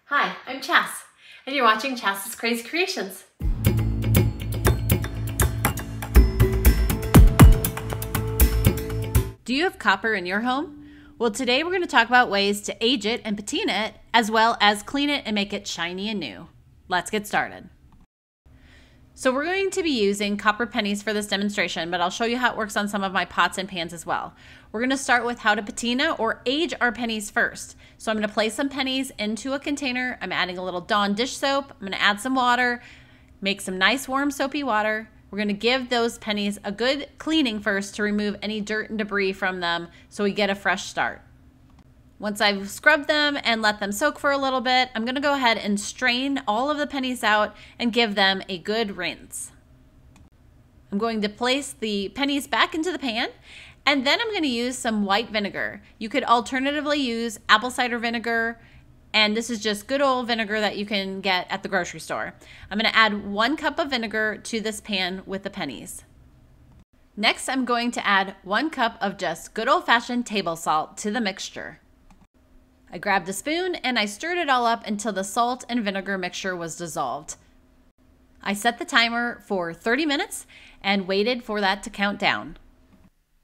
Hi, I'm Chas, and you're watching Chas's Crazy Creations. Do you have copper in your home? Well, today we're going to talk about ways to age it and patina it, as well as clean it and make it shiny and new. Let's get started. So we're going to be using copper pennies for this demonstration, but I'll show you how it works on some of my pots and pans as well. We're going to start with how to patina or age our pennies first. So I'm going to place some pennies into a container. I'm adding a little Dawn dish soap. I'm going to add some water, make some nice warm soapy water. We're going to give those pennies a good cleaning first to remove any dirt and debris from them so we get a fresh start. Once I've scrubbed them and let them soak for a little bit, I'm going to go ahead and strain all of the pennies out and give them a good rinse. I'm going to place the pennies back into the pan, and then I'm going to use some white vinegar. You could alternatively use apple cider vinegar, and this is just good old vinegar that you can get at the grocery store. I'm going to add 1 cup of vinegar to this pan with the pennies. Next, I'm going to add 1 cup of just good old-fashioned table salt to the mixture. I grabbed a spoon and I stirred it all up until the salt and vinegar mixture was dissolved. I set the timer for 30 minutes and waited for that to count down.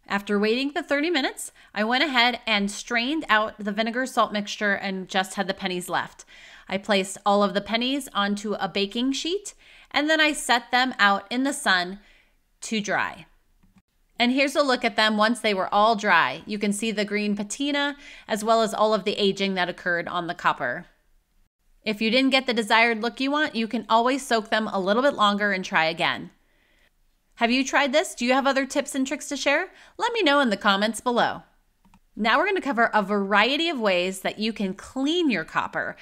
After waiting the 30 minutes, I went ahead and strained out the vinegar salt mixture and just had the pennies left. I placed all of the pennies onto a baking sheet and then I set them out in the sun to dry. And here's a look at them once they were all dry. You can see the green patina as well as all of the aging that occurred on the copper. If you didn't get the desired look you want, you can always soak them a little bit longer and try again. Have you tried this? Do you have other tips and tricks to share? Let me know in the comments below. Now we're going to cover a variety of ways that you can clean your copper.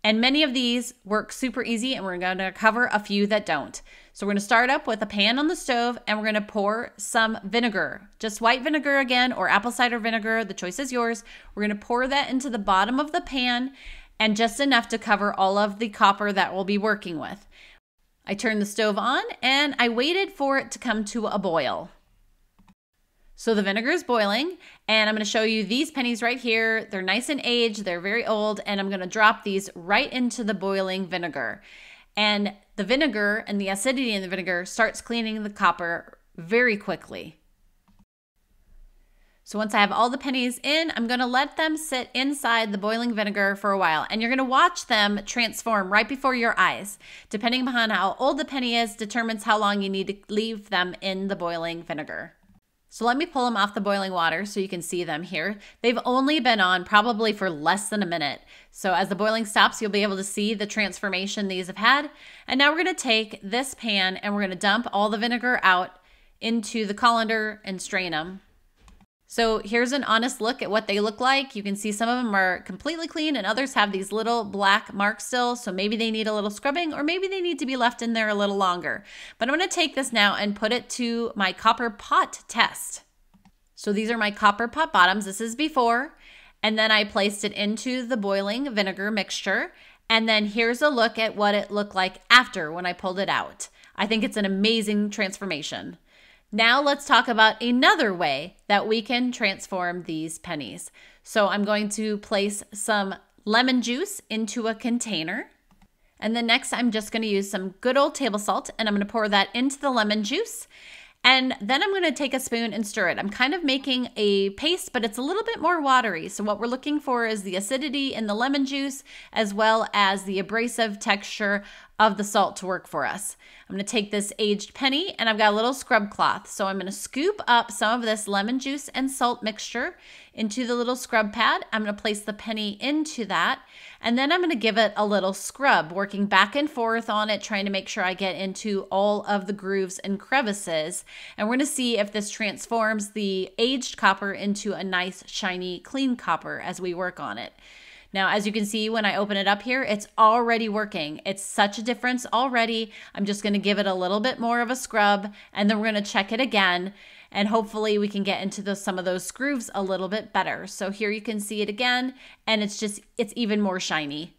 And many of these work super easy, and we're going to cover a few that don't. So we're going to start up with a pan on the stove, and we're going to pour some vinegar, just white vinegar again, or apple cider vinegar. The choice is yours. We're going to pour that into the bottom of the pan, and just enough to cover all of the copper that we'll be working with. I turned the stove on, and I waited for it to come to a boil. So the vinegar is boiling, and I'm going to show you these pennies right here. They're nice and aged, they're very old, and I'm going to drop these right into the boiling vinegar. And the vinegar and the acidity in the vinegar starts cleaning the copper very quickly. So once I have all the pennies in, I'm going to let them sit inside the boiling vinegar for a while. And you're going to watch them transform right before your eyes. Depending upon how old the penny is, determines how long you need to leave them in the boiling vinegar. So let me pull them off the boiling water so you can see them here. They've only been on probably for less than a minute. So as the boiling stops, you'll be able to see the transformation these have had. And now we're going to take this pan and we're going to dump all the vinegar out into the colander and strain them. So here's an honest look at what they look like. You can see some of them are completely clean and others have these little black marks still. So maybe they need a little scrubbing or maybe they need to be left in there a little longer. But I'm going to take this now and put it to my copper pot test. So these are my copper pot bottoms. This is before. And then I placed it into the boiling vinegar mixture. And then here's a look at what it looked like after when I pulled it out. I think it's an amazing transformation. Now let's talk about another way that we can transform these pennies. So I'm going to place some lemon juice into a container. And then next I'm just going to use some good old table salt and I'm going to pour that into the lemon juice. And then I'm going to take a spoon and stir it. I'm kind of making a paste, but it's a little bit more watery. So what we're looking for is the acidity in the lemon juice as well as the abrasive texture of the salt to work for us. I'm going to take this aged penny and I've got a little scrub cloth. So I'm going to scoop up some of this lemon juice and salt mixture into the little scrub pad. I'm going to place the penny into that and then I'm going to give it a little scrub, working back and forth on it, trying to make sure I get into all of the grooves and crevices. And we're going to see if this transforms the aged copper into a nice, shiny, clean copper as we work on it. Now, as you can see, when I open it up here, it's already working. It's such a difference already. I'm just going to give it a little bit more of a scrub, and then we're going to check it again, and hopefully we can get into some of those grooves a little bit better. So here you can see it again, and it's even more shiny.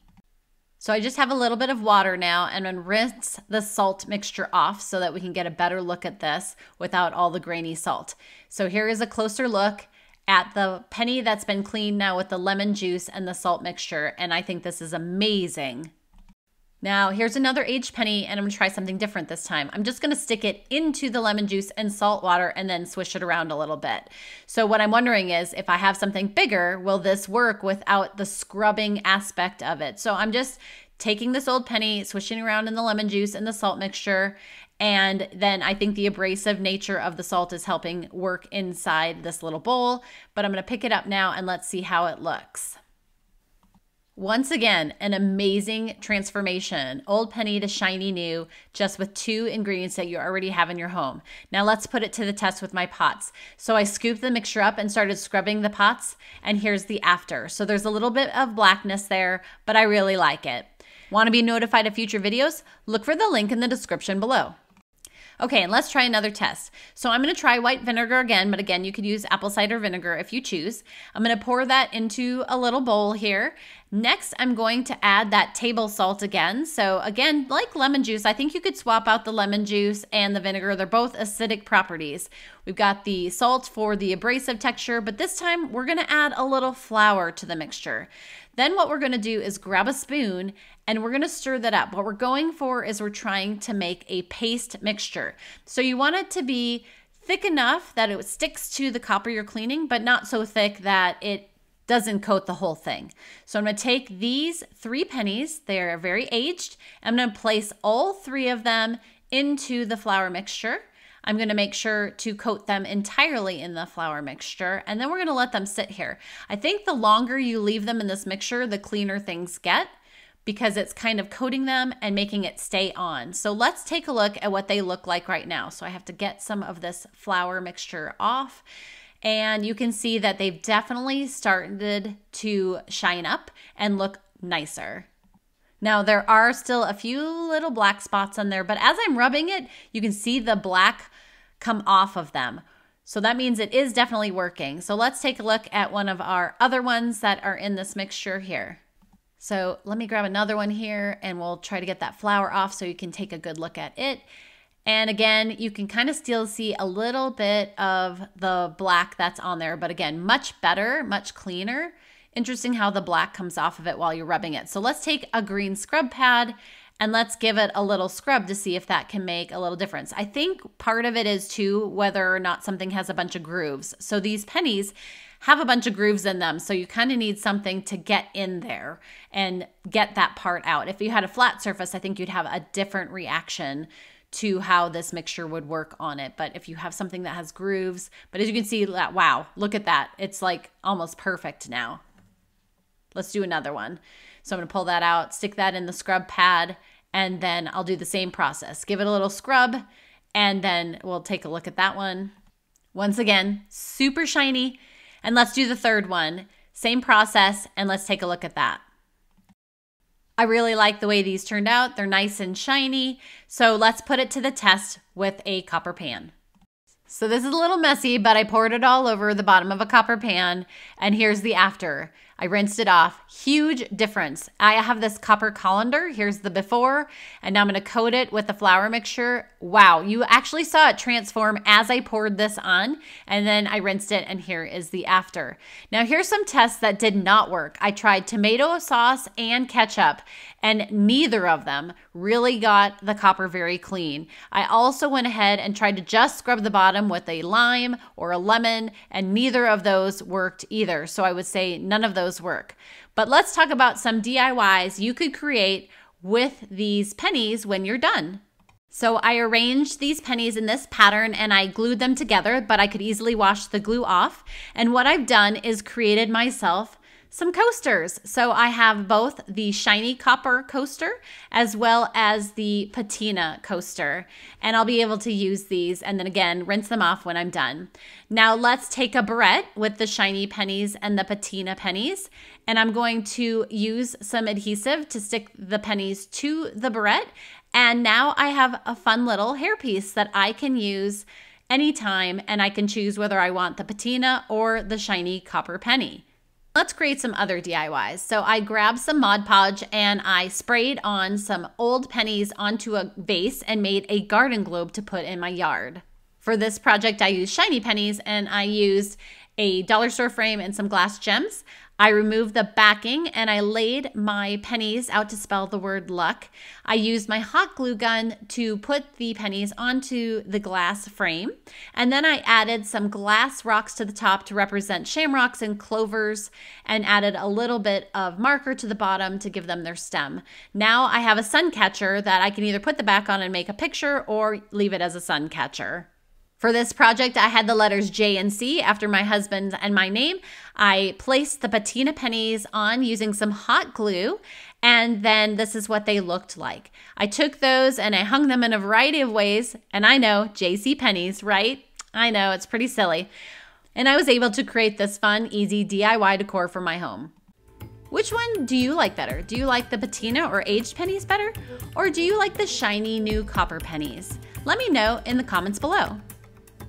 So I just have a little bit of water now, and I'm going to rinse the salt mixture off so that we can get a better look at this without all the grainy salt. So here is a closer look. at the penny that's been cleaned now with the lemon juice and the salt mixture, and I think this is amazing. Now, here's another aged penny, and I'm gonna try something different this time. I'm just gonna stick it into the lemon juice and salt water and then swish it around a little bit. So what I'm wondering is, if I have something bigger, will this work without the scrubbing aspect of it? So I'm just taking this old penny, swishing around in the lemon juice and the salt mixture, and then I think the abrasive nature of the salt is helping work inside this little bowl, but I'm gonna pick it up now and let's see how it looks. Once again, an amazing transformation, old penny to shiny new, just with 2 ingredients that you already have in your home. Now let's put it to the test with my pots. So I scooped the mixture up and started scrubbing the pots, and here's the after. So there's a little bit of blackness there, but I really like it. Want to be notified of future videos? Look for the link in the description below. Okay, and let's try another test. So I'm gonna try white vinegar again, but again, you could use apple cider vinegar if you choose. I'm gonna pour that into a little bowl here. Next, I'm going to add that table salt again. So again, like lemon juice, I think you could swap out the lemon juice and the vinegar. They're both acidic properties. We've got the salt for the abrasive texture, but this time we're gonna add a little flour to the mixture. Then what we're gonna do is grab a spoon and we're gonna stir that up. What we're going for is we're trying to make a paste mixture. So you want it to be thick enough that it sticks to the copper you're cleaning, but not so thick that it doesn't coat the whole thing. So I'm gonna take these 3 pennies, they're very aged. I'm gonna place all 3 of them into the flour mixture. I'm gonna make sure to coat them entirely in the flour mixture, and then we're gonna let them sit here. I think the longer you leave them in this mixture, the cleaner things get, because it's kind of coating them and making it stay on. So let's take a look at what they look like right now. So I have to get some of this flour mixture off, and you can see that they've definitely started to shine up and look nicer. Now there are still a few little black spots on there, but as I'm rubbing it, you can see the black come off of them. So that means it is definitely working. So let's take a look at one of our other ones that are in this mixture here. So let me grab another one here and we'll try to get that flour off so you can take a good look at it. And again, you can kind of still see a little bit of the black that's on there, but again, much better, much cleaner. Interesting how the black comes off of it while you're rubbing it. So let's take a green scrub pad and let's give it a little scrub to see if that can make a little difference. I think part of it is too whether or not something has a bunch of grooves. So these pennies have a bunch of grooves in them, so you kind of need something to get in there and get that part out. If you had a flat surface, I think you'd have a different reaction to how this mixture would work on it. But if you have something that has grooves, but as you can see, wow, look at that. It's like almost perfect now. Let's do another one. So I'm gonna pull that out, stick that in the scrub pad, and then I'll do the same process. Give it a little scrub, and then we'll take a look at that one. Once again, super shiny. And let's do the third one. Same process, and let's take a look at that. I really like the way these turned out. They're nice and shiny. So let's put it to the test with a copper pan. So this is a little messy, but I poured it all over the bottom of a copper pan, and here's the after. I rinsed it off. Huge difference. I have this copper colander. Here's the before, and now I'm gonna coat it with the flour mixture. Wow, you actually saw it transform as I poured this on, and then I rinsed it, and here is the after. Now here's some tests that did not work. I tried tomato sauce and ketchup, and neither of them really got the copper very clean. I also went ahead and tried to just scrub the bottom with a lime or a lemon, and neither of those worked either. So I would say none of those work. But let's talk about some DIYs you could create with these pennies when you're done. So I arranged these pennies in this pattern and I glued them together, but I could easily wash the glue off. And what I've done is created myself some coasters. So I have both the shiny copper coaster as well as the patina coaster, and I'll be able to use these and then again rinse them off when I'm done. Now let's take a barrette with the shiny pennies and the patina pennies, and I'm going to use some adhesive to stick the pennies to the barrette, and now I have a fun little hairpiece that I can use anytime, and I can choose whether I want the patina or the shiny copper penny. Let's create some other DIYs. So I grabbed some Mod Podge and I sprayed on some old pennies onto a vase and made a garden globe to put in my yard. For this project, I used shiny pennies and I used a dollar store frame and some glass gems. I removed the backing and I laid my pennies out to spell the word luck. I used my hot glue gun to put the pennies onto the glass frame. And then I added some glass rocks to the top to represent shamrocks and clovers, and added a little bit of marker to the bottom to give them their stem. Now I have a sun catcher that I can either put the back on and make a picture or leave it as a sun catcher. For this project, I had the letters J and C after my husband and my name. I placed the Patina pennies on using some hot glue, and then this is what they looked like. I took those and I hung them in a variety of ways, and I know, JC pennies, right? I know, it's pretty silly. And I was able to create this fun, easy DIY decor for my home. Which one do you like better? Do you like the patina or aged pennies better? Or do you like the shiny new copper pennies? Let me know in the comments below.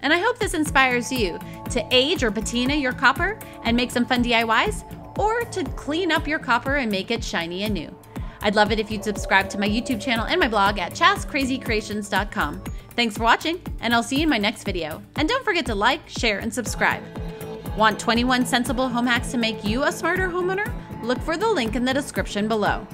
And I hope this inspires you to age or patina your copper and make some fun DIYs, or to clean up your copper and make it shiny and new. I'd love it if you'd subscribe to my YouTube channel and my blog at chascrazycreations.com. Thanks for watching, and I'll see you in my next video. And don't forget to like, share, and subscribe. Want 21 sensible home hacks to make you a smarter homeowner? Look for the link in the description below.